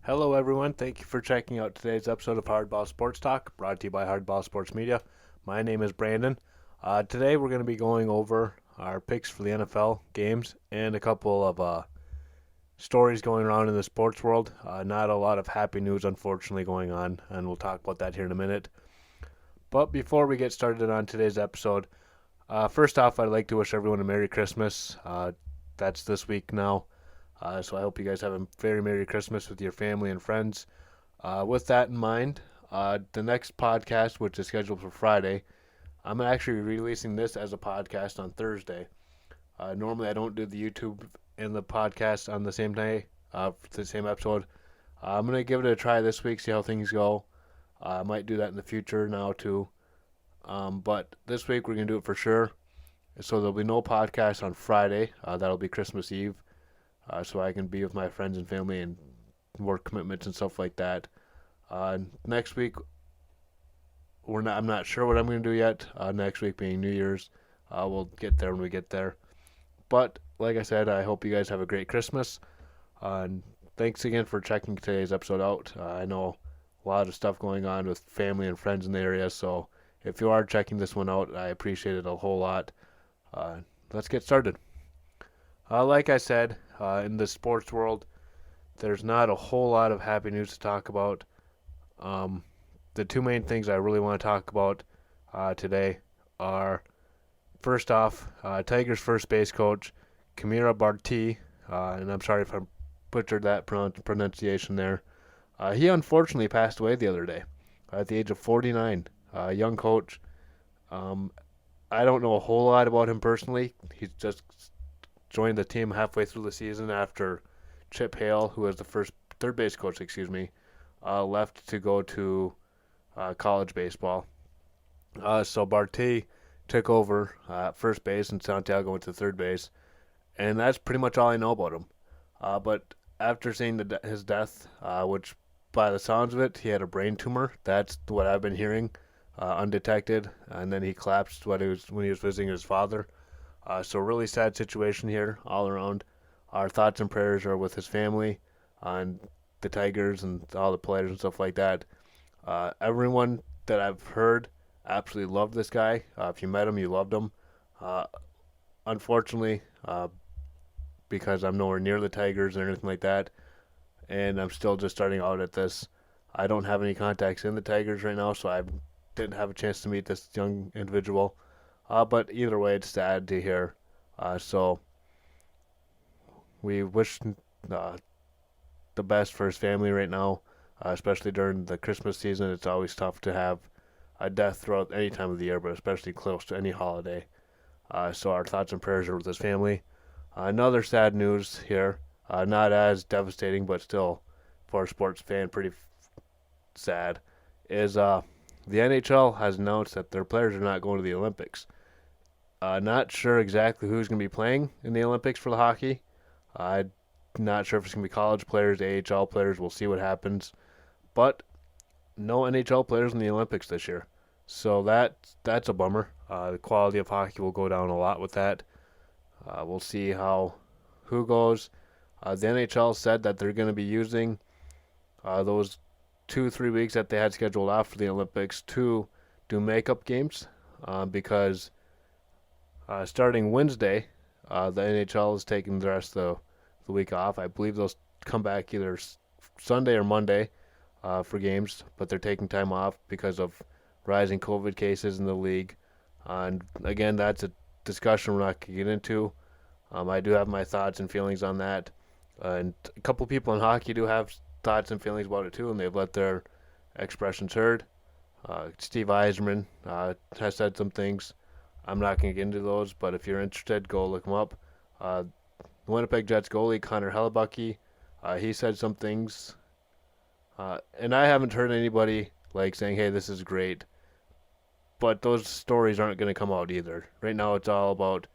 Hello, everyone. Thank you for checking out today's episode of Hardball Sports Talk, brought to you by Hardball Sports Media. My name is Brandon. Today, we're going to be going over our picks for the NFL games and a couple of stories going around in the sports world. Not a lot of happy news, unfortunately, going on, and we'll talk about that here in a minute. But before we get started on today's episode, first off, I'd like to wish everyone a Merry Christmas. That's this week now. So I hope you guys have a very Merry Christmas with your family and friends. With that in mind, the next podcast, which is scheduled for Friday, I'm actually releasing this as a podcast on Thursday. Normally, I don't do the YouTube and the podcast on the same day, for the same episode. I'm going to give it a try this week, see how things go. I might do that in the future now, too. But this week, we're going to do it for sure. So there'll be no podcast on Friday. That'll be Christmas Eve. So I can be with my friends and family and work commitments and stuff like that. Next week, I'm not sure what I'm going to do yet. Next week being New Year's, we'll get there when we get there. But like I said, I hope you guys have a great Christmas. And thanks again for checking today's episode out. I know a lot of stuff going on with family and friends in the area, so if you are checking this one out, I appreciate it a whole lot. Let's get started. Like I said, in the sports world, there's not a whole lot of happy news to talk about. The two main things I really want to talk about today are, first off, Tigers first base coach, Kamira Barti, and I'm sorry if I butchered that pronunciation there. He unfortunately passed away the other day at the age of 49. Young coach. I don't know a whole lot about him personally. He's just joined the team halfway through the season after Chip Hale, who was the third base coach, left to go to college baseball. So Barty took over at first base and Santiago went to third base, and that's pretty much all I know about him. But after seeing his death, which by the sounds of it, he had a brain tumor. That's what I've been hearing, undetected, and then he collapsed when he was visiting his father. So really sad situation here all around. Our thoughts and prayers are with his family and the Tigers and all the players and stuff like that. Everyone that I've heard absolutely loved this guy. If you met him, you loved him. Unfortunately, because I'm nowhere near the Tigers or anything like that, and I'm still just starting out at this, I don't have any contacts in the Tigers right now, so I didn't have a chance to meet this young individual. But either way, it's sad to hear. So we wish the best for his family right now, especially during the Christmas season. It's always tough to have a death throughout any time of the year, but especially close to any holiday. So our thoughts and prayers are with his family. Another sad news here, not as devastating, but still for a sports fan pretty sad, is the NHL has announced that their players are not going to the Olympics. Not sure exactly who's going to be playing in the Olympics for the hockey. I'm not sure if it's going to be college players, AHL players. We'll see what happens. But no NHL players in the Olympics this year. So that's a bummer. The quality of hockey will go down a lot with that. We'll see who goes. The NHL said that they're going to be using those 2-3 weeks that they had scheduled off for the Olympics to do makeup games because starting Wednesday, the NHL is taking the rest of the week off. I believe they'll come back either Sunday or Monday for games, but they're taking time off because of rising COVID cases in the league. And again, that's a discussion we're not going to get into. I do have my thoughts and feelings on that. And a couple people in hockey do have thoughts and feelings about it too, and they've let their expressions heard. Steve Yzerman has said some things. I'm not going to get into those, but if you're interested, go look him up. The Winnipeg Jets goalie, Connor Hellebucky, he said some things. And I haven't heard anybody saying, hey, this is great. But those stories aren't going to come out either. Right now it's all about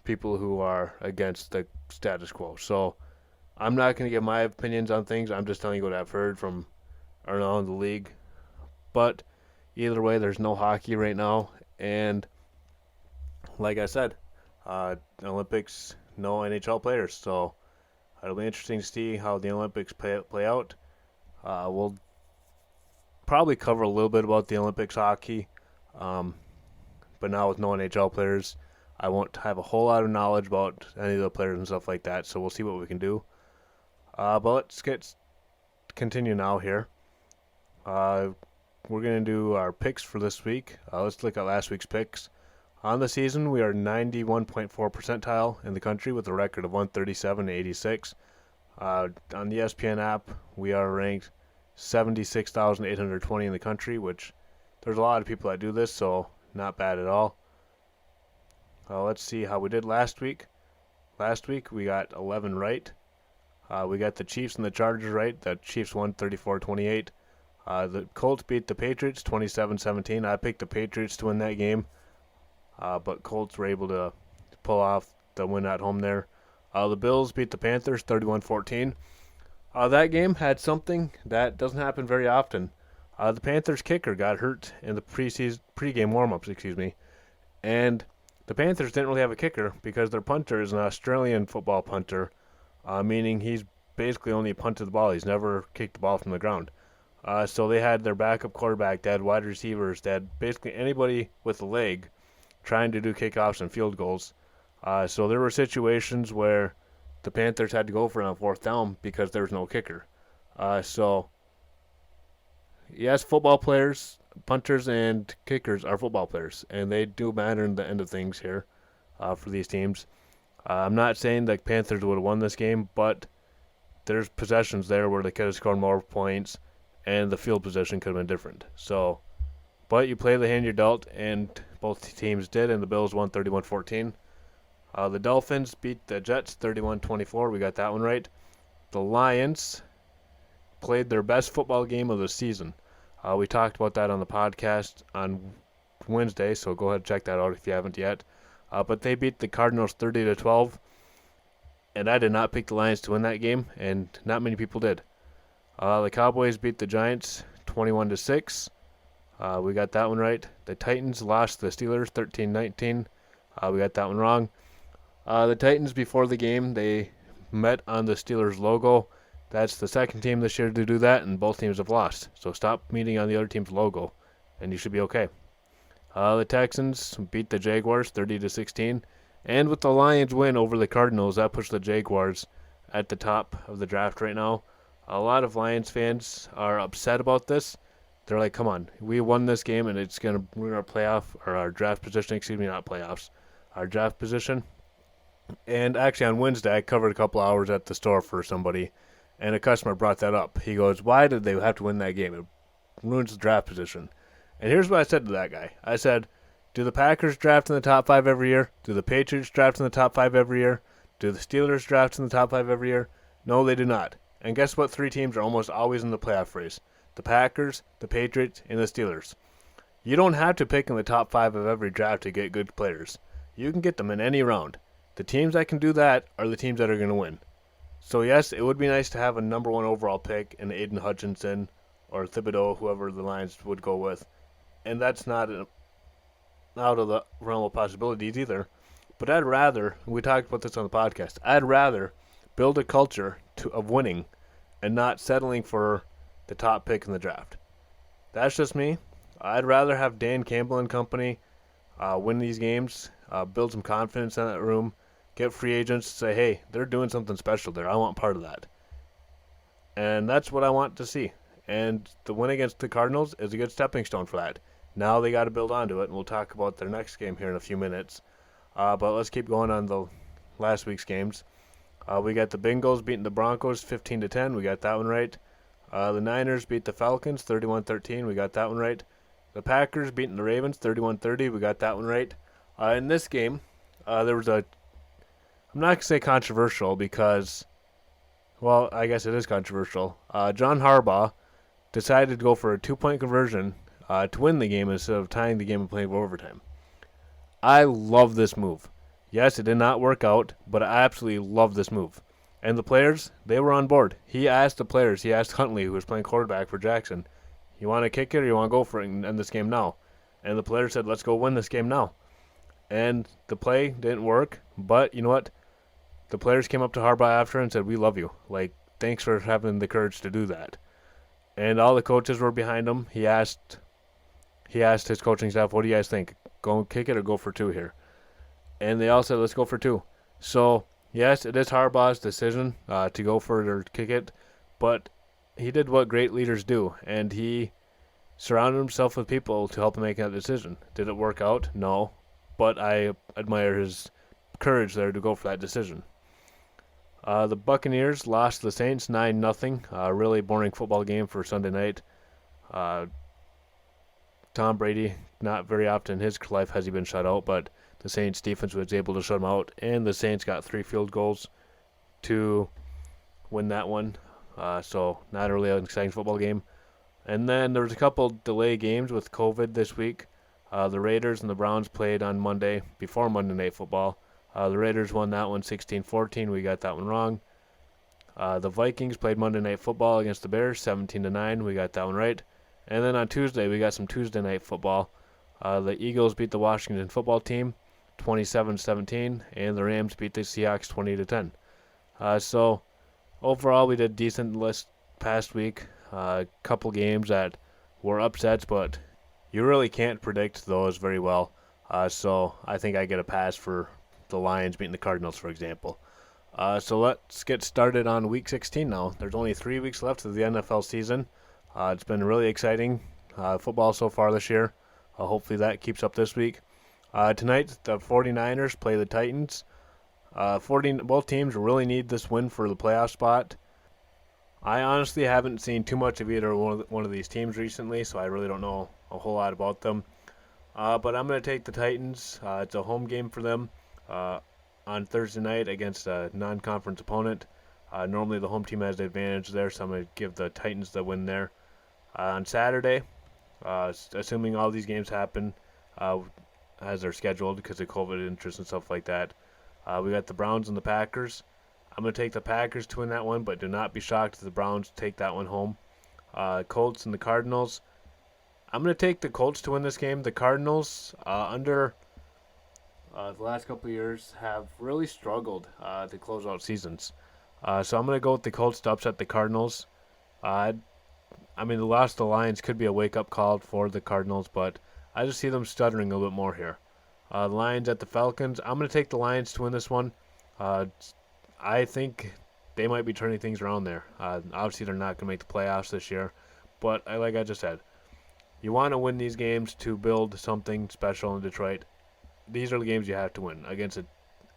people who are against the status quo. So I'm not going to give my opinions on things. I'm just telling you what I've heard from around the league. But either way, there's no hockey right now. And like I said, Olympics, no NHL players. So it'll be interesting to see how the Olympics play out. We'll probably cover a little bit about the Olympics hockey, but now with no NHL players, I won't have a whole lot of knowledge about any of the players and stuff like that, so we'll see what we can do. But let's continue now here. We're going to do our picks for this week. Let's look at last week's picks. On the season, we are 91.4 percentile in the country with a record of 137-86. On the ESPN app, we are ranked 76,820 in the country, which there's a lot of people that do this, so not bad at all. Let's see how we did last week. Last week, we got 11 right. We got the Chiefs and the Chargers right. The Chiefs won 34-28. The Colts beat the Patriots 27-17. I picked the Patriots to win that game, but Colts were able to pull off the win at home there. The Bills beat the Panthers 31-14. That game had something that doesn't happen very often. The Panthers kicker got hurt in the pregame warm-ups, and the Panthers didn't really have a kicker because their punter is an Australian football punter, meaning he's basically only punted the ball. He's never kicked the ball from the ground. So they had their backup quarterback, they had wide receivers, they had basically anybody with a leg trying to do kickoffs and field goals. So there were situations where the Panthers had to go for it on fourth down because there was no kicker. So, yes, football players, punters, and kickers are football players, and they do matter in the end of things here for these teams. I'm not saying the Panthers would have won this game, but there's possessions there where they could have scored more points, and the field position could have been different. So, but you play the hand you're dealt, and both teams did, and the Bills won 31-14. The Dolphins beat the Jets 31-24. We got that one right. The Lions played their best football game of the season. We talked about that on the podcast on Wednesday, so go ahead and check that out if you haven't yet. But they beat the Cardinals 30-12, and I did not pick the Lions to win that game, and not many people did. The Cowboys beat the Giants 21-6. We got that one right. The Titans lost the Steelers 13-19. We got that one wrong. The Titans, before the game, they met on the Steelers logo. That's the second team this year to do that, and both teams have lost. So stop meeting on the other team's logo, and you should be okay. The Texans beat the Jaguars 30-16. And with the Lions win over the Cardinals, that puts the Jaguars at the top of the draft right now. A lot of Lions fans are upset about this. They're like, come on, we won this game, and it's going to ruin our our draft position, not playoffs, our draft position. And actually on Wednesday, I covered a couple hours at the store for somebody, and a customer brought that up. He goes, why did they have to win that game? It ruins the draft position. And here's what I said to that guy. I said, do the Packers draft in the top 5 every year? Do the Patriots draft in the top 5 every year? Do the Steelers draft in the top 5 every year? No, they do not. And guess what 3 teams are almost always in the playoff race? The Packers, the Patriots, and the Steelers. You don't have to pick in the top 5 of every draft to get good players. You can get them in any round. The teams that can do that are the teams that are going to win. So yes, it would be nice to have a number 1 overall pick in Aiden Hutchinson or Thibodeau, whoever the Lions would go with. And that's not out of the realm of possibilities either. But I'd rather, we talked about this on the podcast, I'd rather build a culture of winning and not settling for the top pick in the draft. That's just me. I'd rather have Dan Campbell and company win these games, build some confidence in that room, get free agents, say, hey, they're doing something special there. I want part of that. And that's what I want to see. And the win against the Cardinals is a good stepping stone for that. Now they got to build onto it, and we'll talk about their next game here in a few minutes. But let's keep going on the last week's games. We got the Bengals beating the Broncos 15-10. We got that one right. The Niners beat the Falcons 31-13. We got that one right. The Packers beating the Ravens 31-30. We got that one right. In this game, there was I'm not going to say controversial because, well, I guess it is controversial. John Harbaugh decided to go for a 2-point conversion to win the game instead of tying the game and playing overtime. I love this move. Yes, it did not work out, but I absolutely love this move. And the players, they were on board. He asked the players, he asked Huntley, who was playing quarterback for Jackson, you want to kick it or you want to go for it and end this game now? And the players said, let's go win this game now. And the play didn't work, but you know what? The players came up to Harbaugh after and said, we love you. Like, thanks for having the courage to do that. and all the coaches were behind him. He asked his coaching staff, "What do you guys think? Go kick it or go for two here?" And they all said, "Let's go for two." So yes, it is Harbaugh's decision to go for it or kick it, but he did what great leaders do, and he surrounded himself with people to help him make that decision. Did it work out? No, but I admire his courage there to go for that decision. The Buccaneers lost to the Saints 9-0. Really boring football game for Sunday night. Uh, Tom Brady, not very often in his life has he been shut out, but the Saints defense was able to shut him out, and the Saints got 3 field goals to win that one. So not really an exciting football game. And then there was a couple delay games with COVID this week. The Raiders and the Browns played on Monday before Monday Night Football. The Raiders won that one 16-14. We got that one wrong. The Vikings played Monday Night Football against the Bears 17-9. We got that one right. And then on Tuesday, we got some Tuesday Night Football. The Eagles beat the Washington Football Team 27-17, and the Rams beat the Seahawks 20-10. So overall, we did decent list past week. Couple games that were upsets, but you really can't predict those very well. So I think I get a pass for the Lions beating the Cardinals, for example. So let's get started on Week 16 now. There's only 3 weeks left of the NFL season. It's been really exciting football so far this year. Hopefully that keeps up this week. Tonight, the 49ers play the Titans. Both teams really need this win for the playoff spot. I honestly haven't seen too much of either one of these teams recently, so I really don't know a whole lot about them. But I'm going to take the Titans. It's a home game for them on Thursday night against a non-conference opponent. Normally the home team has the advantage there, so I'm going to give the Titans the win there. On Saturday, assuming all these games happen as they're scheduled because of COVID interest and stuff like that, we got the Browns and the Packers. I'm going to take the Packers to win that one, but do not be shocked if the Browns take that one home. Colts and the Cardinals. I'm going to take the Colts to win this game. The Cardinals, under the last couple of years, have really struggled to close out seasons. So I'm going to go with the Colts to upset the Cardinals. The loss to the Lions could be a wake-up call for the Cardinals, but I just see them stuttering a little bit more here. The Lions at the Falcons. I'm going to take the Lions to win this one. I think they might be turning things around there. Obviously, they're not going to make the playoffs this year, but like I just said, you want to win these games to build something special in Detroit. These are the games you have to win against an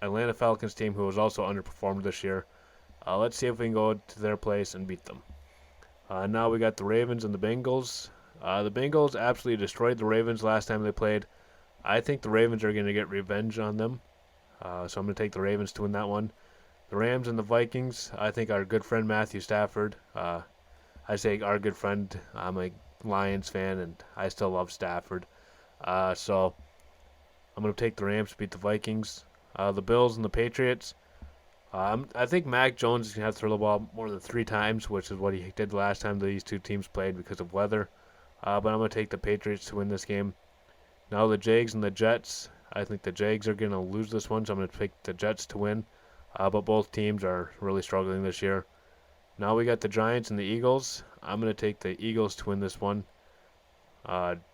Atlanta Falcons team who has also underperformed this year. Let's see if we can go to their place and beat them. Now we got the Ravens and the Bengals. The Bengals absolutely destroyed the Ravens last time they played. I think the Ravens are going to get revenge on them. So I'm going to take the Ravens to win that one. The Rams and the Vikings, I think our good friend Matthew Stafford. I say our good friend. I'm a Lions fan, and I still love Stafford. So I'm going to take the Rams to beat the Vikings. The Bills and the Patriots. I think Mac Jones is going to have to throw the ball more than 3 times, which is what he did the last time these two teams played because of weather. But I'm going to take the Patriots to win this game. Now the Jags and the Jets. I think the Jags are going to lose this one, so I'm going to pick the Jets to win. But both teams are really struggling this year. Now we got the Giants and the Eagles. I'm going to take the Eagles to win this one.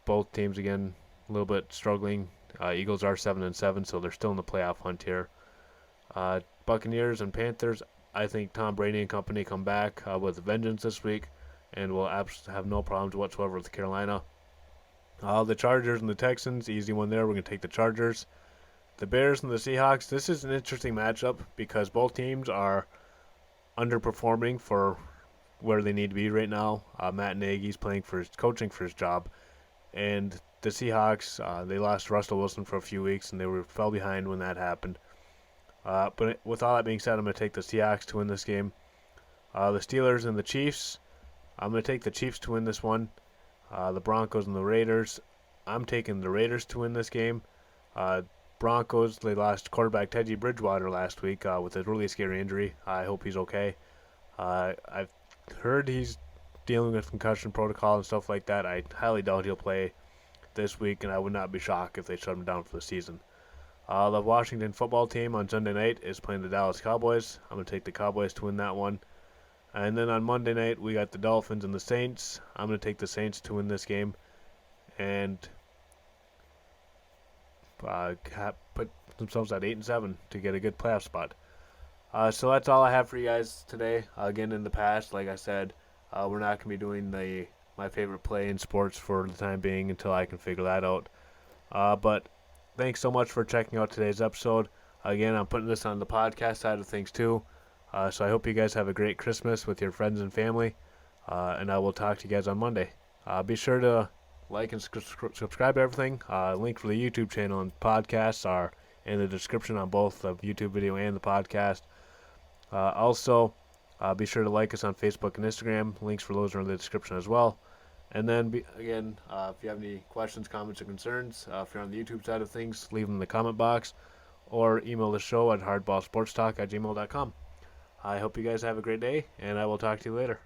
Both teams, again, a little bit struggling. Eagles are 7-7, so they're still in the playoff hunt here. Buccaneers and Panthers. I think Tom Brady and company come back with a vengeance this week, and will have no problems whatsoever with Carolina. The Chargers and the Texans, easy one there. We're going to take the Chargers. The Bears and the Seahawks. This is an interesting matchup because both teams are underperforming for where they need to be right now. Matt Nagy's coaching for his job, and the Seahawks, they lost Russell Wilson for a few weeks, and they fell behind when that happened. But with all that being said, I'm going to take the Seahawks to win this game. The Steelers and the Chiefs. I'm going to take the Chiefs to win this one. The Broncos and the Raiders. I'm taking the Raiders to win this game. Broncos, they lost quarterback Teddy Bridgewater last week with a really scary injury. I hope he's okay. I've heard he's dealing with concussion protocol and stuff like that. I highly doubt he'll play this week, and I would not be shocked if they shut him down for the season. The Washington football team on Sunday night is playing the Dallas Cowboys. I'm going to take the Cowboys to win that one. And then on Monday night, we got the Dolphins and the Saints. I'm going to take the Saints to win this game and put themselves at 8-7 to get a good playoff spot. So that's all I have for you guys today. Again, in the past, like I said, we're not going to be doing my favorite play in sports for the time being until I can figure that out. But thanks so much for checking out today's episode. Again, I'm putting this on the podcast side of things too. So I hope you guys have a great Christmas with your friends and family. And I will talk to you guys on Monday. Be sure to like and subscribe to everything. Link for the YouTube channel and podcasts are in the description on both the YouTube video and the podcast. Also, be sure to like us on Facebook and Instagram. Links for those are in the description as well. And then, if you have any questions, comments, or concerns, if you're on the YouTube side of things, leave them in the comment box or email the show at hardballsportstalk@gmail.com. I hope you guys have a great day, and I will talk to you later.